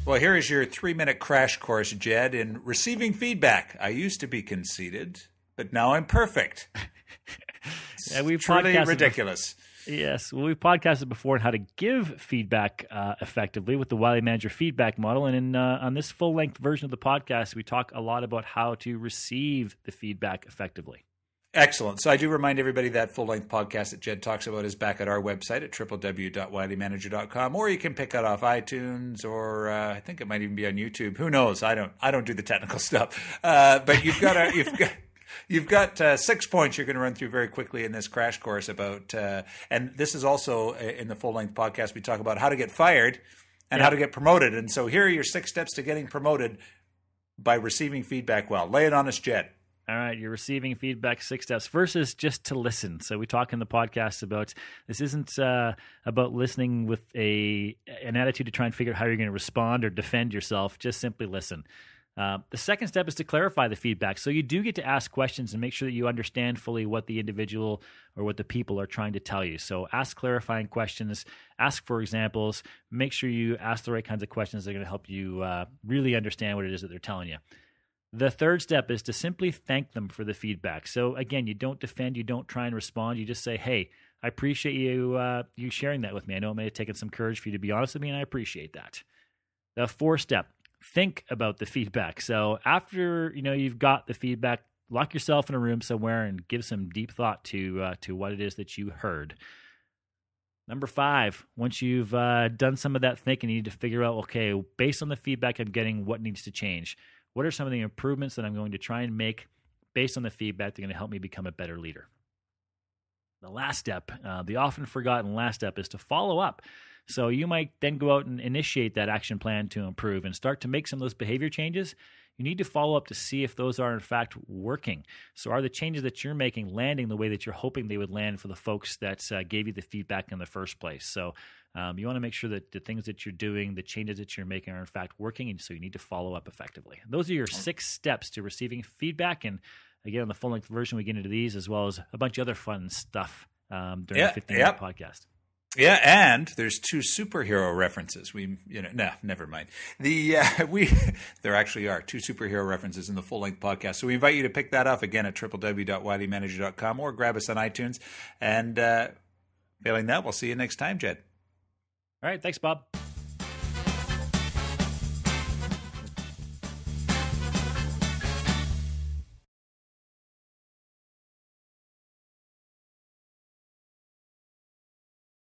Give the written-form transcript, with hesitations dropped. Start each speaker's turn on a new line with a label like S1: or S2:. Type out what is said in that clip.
S1: Well, here is your 3-minute crash course, Jed, in receiving feedback. I used to be conceited, but now I'm perfect.
S2: Yeah, we've
S1: truly ridiculous.
S2: Yes, well, we've podcasted before on how to give feedback effectively with the Wiley Manager feedback model. And on this full-length version of the podcast, we talk a lot about how to receive the feedback effectively.
S1: Excellent. So I do remind everybody that full-length podcast that Jed talks about is back at our website at www.wileymanager.com, or you can pick it off iTunes, or I think it might even be on YouTube. Who knows? I don't do the technical stuff. But you've got 6 points you're going to run through very quickly in this crash course about, and this is also in the full-length podcast. We talk about how to get fired and how to get promoted. And so here are your 6 steps to getting promoted by receiving feedback well. Lay it on us, Jed.
S2: All right, you're receiving feedback, 6 steps. First is just to listen. So we talk in the podcast about this isn't about listening with an attitude to try and figure out how you're going to respond or defend yourself. Just simply listen. The second step is to clarify the feedback. So you do get to ask questions and make sure that you understand fully what the individual or what the people are trying to tell you. So ask clarifying questions, ask for examples, make sure you ask the right kinds of questions that are going to help you really understand what it is that they're telling you. The third step is to simply thank them for the feedback. So again, you don't defend, you don't try and respond. You just say, hey, I appreciate you sharing that with me. I know it may have taken some courage for you to be honest with me, and I appreciate that. The fourth step, think about the feedback. So after you've got the feedback, lock yourself in a room somewhere and give some deep thought to what it is that you heard. Number 5, once you've done some of that thinking, you need to figure out, okay, based on the feedback I'm getting, what needs to change? What are some of the improvements that I'm going to try and make based on the feedback that are going to help me become a better leader? The last step, the often forgotten last step, is to follow up. So you might then go out and initiate that action plan to improve and start to make some of those behavior changes. You need to follow up to see if those are in fact working. So are the changes that you're making landing the way that you're hoping they would land for the folks that gave you the feedback in the first place? So you want to make sure that the things that you're doing, the changes that you're making are in fact working, and so you need to follow up effectively. Those are your 6 steps to receiving feedback. And again, on the full-length version, we get into these as well as a bunch of other fun stuff during the 15-minute podcast.
S1: Yeah, and there's 2 superhero references. Never mind. There actually are 2 superhero references in the full-length podcast. So we invite you to pick that up again at www.wileymanager.com or grab us on iTunes. And failing that, we'll see you next time, Jed.
S2: All right, thanks, Bob.